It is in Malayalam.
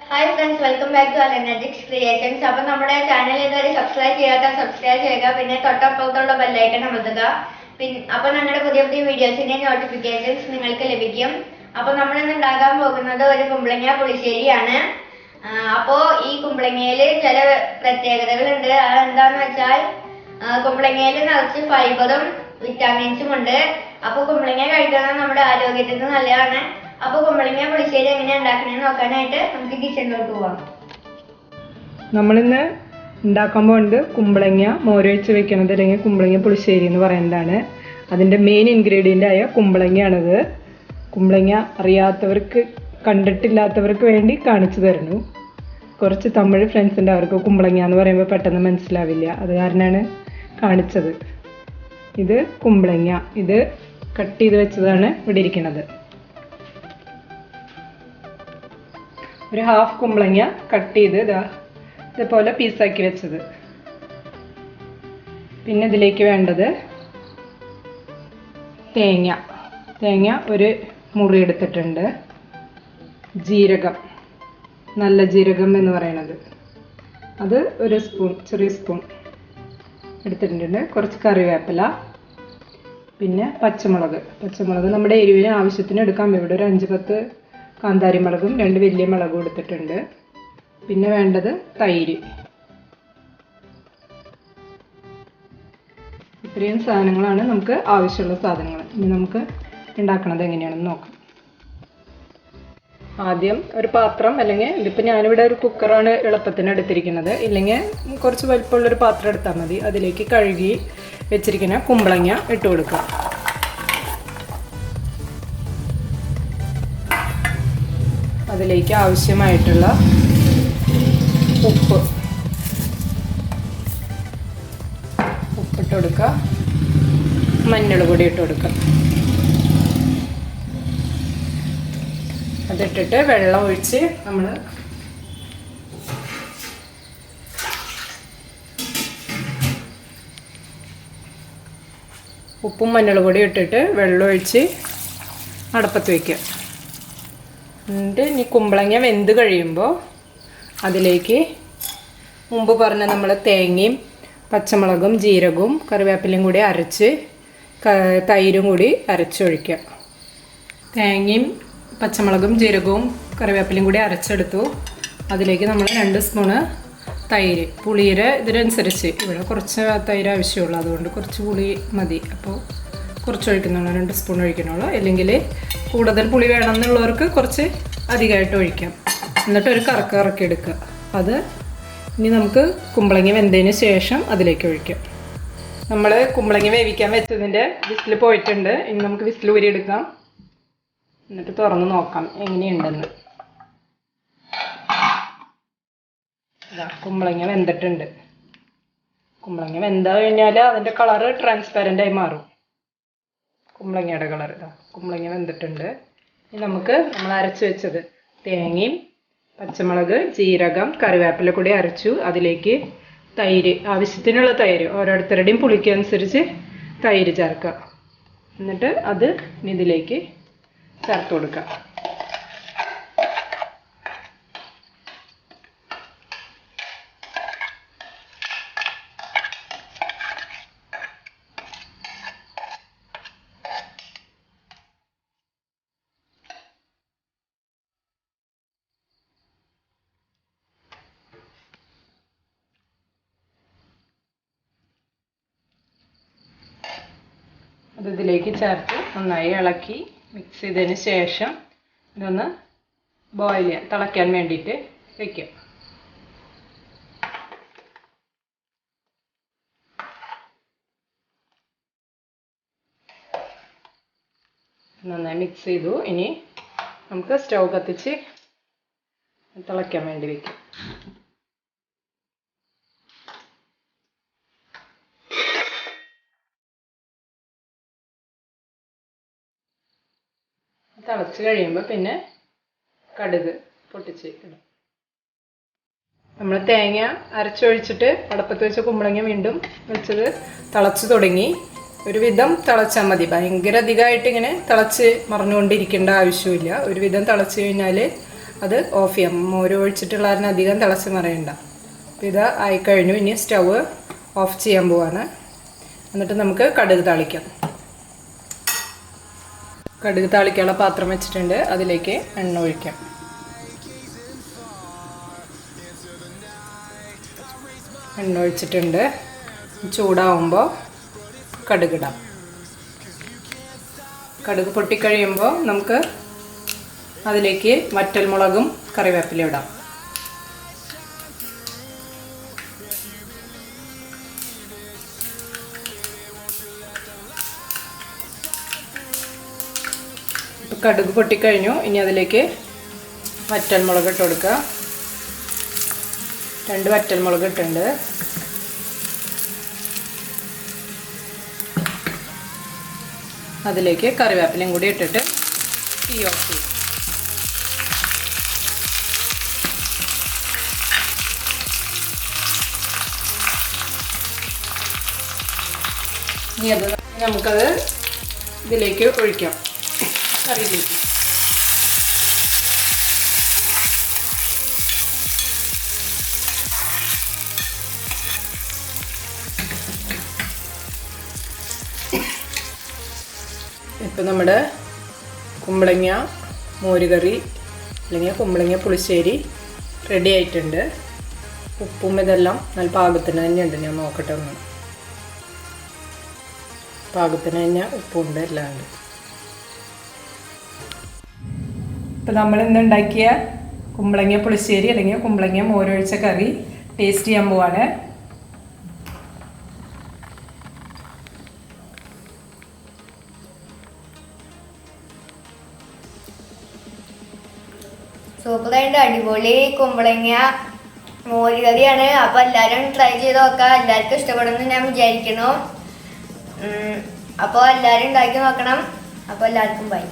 Hi friends, welcome back to അലനറ്റിക്സ് ക്രിയേഷൻസ്. അപ്പോൾ നമ്മുടെ ചാനൽ ഇതുവരെ സബ്സ്ക്രൈബ് ചെയ്യുക, പിന്നെ തൊട്ടപ്പുറത്തുള്ള ബെല്ലൈക്കൺ അമർത്തുക. അപ്പോൾ ഞങ്ങളുടെ പുതിയ പുതിയ വീഡിയോസിന്റെ നോട്ടിഫിക്കേഷൻസ് നിങ്ങൾക്ക് ലഭിക്കും. അപ്പോൾ നമ്മൾ ഇന്ന് ഉണ്ടാക്കാൻ പോകുന്നത് ഒരു കുമ്പളങ്ങ പുളിശ്ശേരിയാണ്. അപ്പോൾ ഈ കുമ്പളങ്ങയിൽ ചില പ്രത്യേകതകളുണ്ട്. അതെന്താന്ന് വെച്ചാൽ കുമ്പളങ്ങയിൽ നിറച്ച് ഫൈബറും വിറ്റാമിൻസും ഉണ്ട്. അപ്പോൾ കുമ്പളങ്ങ കഴിക്കുന്നത് നമ്മുടെ ആരോഗ്യത്തിന് നല്ലതാണ്. അപ്പോൾ കുമ്പളങ്ങ പുളിശ്ശേരി എങ്ങനെ ഉണ്ടാക്കണമെന്ന് നോക്കാനായിട്ട് നമുക്ക് കിച്ചണിലോട്ട് പോവാം. നമ്മളിന്ന് ഉണ്ടാക്കാൻ പോകുന്നത് കുമ്പളങ്ങ മോരൊഴിച്ച് വെക്കുന്നത്, അല്ലെങ്കിൽ കുമ്പളങ്ങ പുളിശ്ശേരി എന്ന് പറയുന്നതാണ്. അതിൻ്റെ മെയിൻ ഇൻഗ്രീഡിയൻ്റ് ആയ കുമ്പളങ്ങയാണിത്. കുമ്പളങ്ങ അറിയാത്തവർക്ക്, കണ്ടിട്ടില്ലാത്തവർക്ക് വേണ്ടി കാണിച്ചു തരുന്നു. കുറച്ച് തമിഴ് ഫ്രണ്ട്സിൻ്റെ, അവർക്ക് കുമ്പളങ്ങ എന്ന് പറയുമ്പോൾ പെട്ടെന്ന് മനസ്സിലാവില്ല, അത് കാരണമാണ് കാണിച്ചത്. ഇത് കുമ്പളങ്ങ, ഇത് കട്ട് ചെയ്ത് വെച്ചതാണ് ഇവിടെ ഇരിക്കുന്നത്. ഒരു ഹാഫ് കുമ്പളങ്ങ കട്ട് ചെയ്ത് ഇതേപോലെ പീസാക്കി വെച്ചത്. പിന്നെ ഇതിലേക്ക് വേണ്ടത് തേങ്ങ ഒരു മുറി എടുത്തിട്ടുണ്ട്. ജീരകം, നല്ല ജീരകം എന്ന് പറയുന്നത്, അത് ഒരു സ്പൂൺ, ചെറിയ സ്പൂൺ എടുത്തിട്ടുണ്ട്. കുറച്ച് കറിവേപ്പില, പിന്നെ പച്ചമുളക് നമ്മുടെ എരിവിന് ആവശ്യത്തിന് എടുക്കാം. ഇവിടെ ഒരു 5-10 കാന്താരി മുളകും 2 വലിയ മുളകും എടുത്തിട്ടുണ്ട്. പിന്നെ വേണ്ടത് തൈര്. ഇത്രയും സാധനങ്ങളാണ് നമുക്ക് ആവശ്യമുള്ള സാധനങ്ങൾ. ഇനി നമുക്ക് ഉണ്ടാക്കണത് എങ്ങനെയാണെന്ന് നോക്കാം. ആദ്യം ഒരു പാത്രം, അല്ലെങ്കിൽ ഇതിപ്പോൾ ഞാനിവിടെ ഒരു കുക്കറാണ് എളുപ്പത്തിന് എടുത്തിരിക്കുന്നത്, ഇല്ലെങ്കിൽ കുറച്ച് വലിപ്പമുള്ളൊരു പാത്രം എടുത്താൽ മതി. അതിലേക്ക് കഴുകി വെച്ചിരിക്കുന്ന കുമ്പളങ്ങ ഇട്ട് കൊടുക്കുക. അതിലേക്ക് ആവശ്യമായിട്ടുള്ള ഉപ്പിട്ട് കൊടുക്കുക. മഞ്ഞൾ പൊടി ഇട്ട് കൊടുക്കുക. അതിട്ടിട്ട് വെള്ളം ഒഴിച്ച് നമ്മൾ ഉപ്പും മഞ്ഞൾ പൊടി ഇട്ടിട്ട് വെള്ളം ഒഴിച്ച് അടപ്പത്ത് വയ്ക്കുക. എന്നിട്ട് ഇനി കുമ്പളങ്ങ വെന്ത് കഴിയുമ്പോൾ അതിലേക്ക് മുമ്പ് പറഞ്ഞ നമ്മൾ തേങ്ങയും പച്ചമുളകും ജീരകവും കറിവേപ്പിലയും കൂടി അരച്ച്, തൈരും കൂടി അരച്ചൊഴിക്കുക. തേങ്ങയും പച്ചമുളകും ജീരകവും കറിവേപ്പിലയും കൂടി അരച്ചെടുത്തു. അതിലേക്ക് നമ്മൾ 2 സ്പൂണ് തൈര്, പുളിയുടെ ഇതിനനുസരിച്ച്, ഇവിടെ കുറച്ച് തൈര് ആവശ്യമുള്ളൂ, അതുകൊണ്ട് കുറച്ച് പുളി മതി. അപ്പോൾ കുറച്ച് ഒഴിക്കുന്നുള്ളൂ, 2 സ്പൂൺ ഒഴിക്കണുള്ളൂ. അല്ലെങ്കിൽ കൂടുതൽ പുളി വേണമെന്നുള്ളവർക്ക് കുറച്ച് അധികമായിട്ട് ഒഴിക്കാം. എന്നിട്ട് ഒരു കറക്കി എടുക്കുക. അത് ഇനി നമുക്ക് കുമ്പളങ്ങ വെന്തതിന് ശേഷം അതിലേക്ക് ഒഴിക്കാം. നമ്മൾ കുമ്പളങ്ങ വേവിക്കാൻ വെച്ചതിൻ്റെ വിസിൽ പോയിട്ടുണ്ട്. ഇനി നമുക്ക് വിസിൽ ഊരിയെടുക്കാം. എന്നിട്ട് തുറന്ന് നോക്കാം എങ്ങനെയുണ്ടെന്ന്. കുമ്പളങ്ങ വെന്തിട്ടുണ്ട്. കുമ്പളങ്ങ വെന്ത് കഴിഞ്ഞാൽ അതിൻ്റെ കളറ് ട്രാൻസ്പാരൻ്റ് ആയി മാറും. കുമ്പളങ്ങയുടെ കളർ കുമ്പളങ്ങ വെന്തിട്ടുണ്ട്. ഇനി നമുക്ക് നമ്മൾ അരച്ച് വെച്ചത് തേങ്ങയും പച്ചമുളക് ജീരകം കറിവേപ്പില കൂടി അരച്ചു. അതിലേക്ക് തൈര്, ആവശ്യത്തിനുള്ള തൈര്, ഓരോരുത്തരുടെയും പുളിക്കനുസരിച്ച് തൈര് ചേർക്കുക. എന്നിട്ട് അത് ഇതിലേക്ക് ചേർത്ത് കൊടുക്കുക. അത് ഇതിലേക്ക് ചേർത്ത് നന്നായി ഇളക്കി മിക്സ് ചെയ്തതിന് ശേഷം ഇതൊന്ന് തിളയ്ക്കാൻ വേണ്ടിയിട്ട് വയ്ക്കുക. നന്നായി മിക്സ് ചെയ്തു. ഇനി നമുക്ക് സ്റ്റൗ കത്തിച്ച് തിളയ്ക്കാൻ വേണ്ടി വയ്ക്കാം. തിളച്ച് കഴിയുമ്പോൾ പിന്നെ കടുക് പൊട്ടിച്ച് ഇടും. നമ്മൾ തേങ്ങ അരച്ചൊഴിച്ചിട്ട് അടപ്പത്ത് വെച്ച കുമ്പളങ്ങ വീണ്ടും വെച്ചത് തിളച്ച് തുടങ്ങി. ഒരുവിധം തിളച്ചാൽ മതി. ഭയങ്കര അധികമായിട്ട് ഇങ്ങനെ തിളച്ച് മറിഞ്ഞുകൊണ്ടിരിക്കേണ്ട ആവശ്യമില്ല. ഒരുവിധം തിളച്ച് കഴിഞ്ഞാൽ അത് ഓഫ് ചെയ്യാം. മോര് ഒഴിച്ചിട്ടുള്ള കാരണം അധികം തിളച്ച് മറിയണ്ട. അപ്പോൾ ഇത് ആയിക്കഴിഞ്ഞു. ഇനി സ്റ്റവ് ഓഫ് ചെയ്യാൻ പോവാണ്. എന്നിട്ട് നമുക്ക് കടുക് താളിക്കാം. കടുക് താളിക്കാനുള്ള പാത്രം വെച്ചിട്ടുണ്ട്. അതിലേക്ക് എണ്ണ ഒഴിക്കാം. എണ്ണ ഒഴിച്ചിട്ടുണ്ട്. ചൂടാവുമ്പോൾ കടുകിടാം. കടുക് പൊട്ടിക്കഴിയുമ്പോൾ നമുക്ക് അതിലേക്ക് വറ്റൽമുളകും കറിവേപ്പിലയും ഇടാം. ഇപ്പോൾ കടുക് പൊട്ടിക്കഴിഞ്ഞു. ഇനി അതിലേക്ക് വറ്റൽമുളക് ഇട്ട് കൊടുക്കുക. 2 വറ്റൽമുളക് ഇട്ടുണ്ട്. അതിലേക്ക് കറിവേപ്പിലയും കൂടി ഇട്ടിട്ട് തീ ഓഫ് ചെയ്യും. ഇനി അത് നമുക്കത് ഇതിലേക്ക് ഒഴിക്കാം, കറിയിലേക്ക്. ഇപ്പം നമ്മുടെ കുമ്പളങ്ങ മോരുകറി അല്ലെങ്കിൽ കുമ്പളങ്ങ പുളിശ്ശേരി റെഡി ആയിട്ടുണ്ട്. ഉപ്പും ഇതെല്ലാം നല്ല പാകത്തിന് തന്നെയുണ്ട്. ഞാൻ നോക്കട്ടെ ഒന്ന്. പാകത്തിന് തന്നെ ഉപ്പുണ്ട്, എല്ലാം ഉണ്ട്. ഇപ്പം നമ്മൾ ഇന്ന് ഉണ്ടാക്കിയ കുമ്പളങ്ങ പുളിശ്ശേരി അല്ലെങ്കിൽ കുമ്പളങ്ങ മോരൊഴിച്ച കറി ടേസ്റ്റ് ചെയ്യാൻ പോവാണ്. സൂപ്പറായിട്ട് അടിപൊളി കുമ്പളങ്ങ മോരുകറിയാണ്. അപ്പോൾ എല്ലാവരും ട്രൈ ചെയ്ത് നോക്കാം. എല്ലാവർക്കും ഇഷ്ടപ്പെടുമെന്ന് ഞാൻ വിചാരിക്കുന്നു. അപ്പോൾ എല്ലാവരും ഉണ്ടാക്കി നോക്കണം. അപ്പോൾ എല്ലാവർക്കും ബൈ.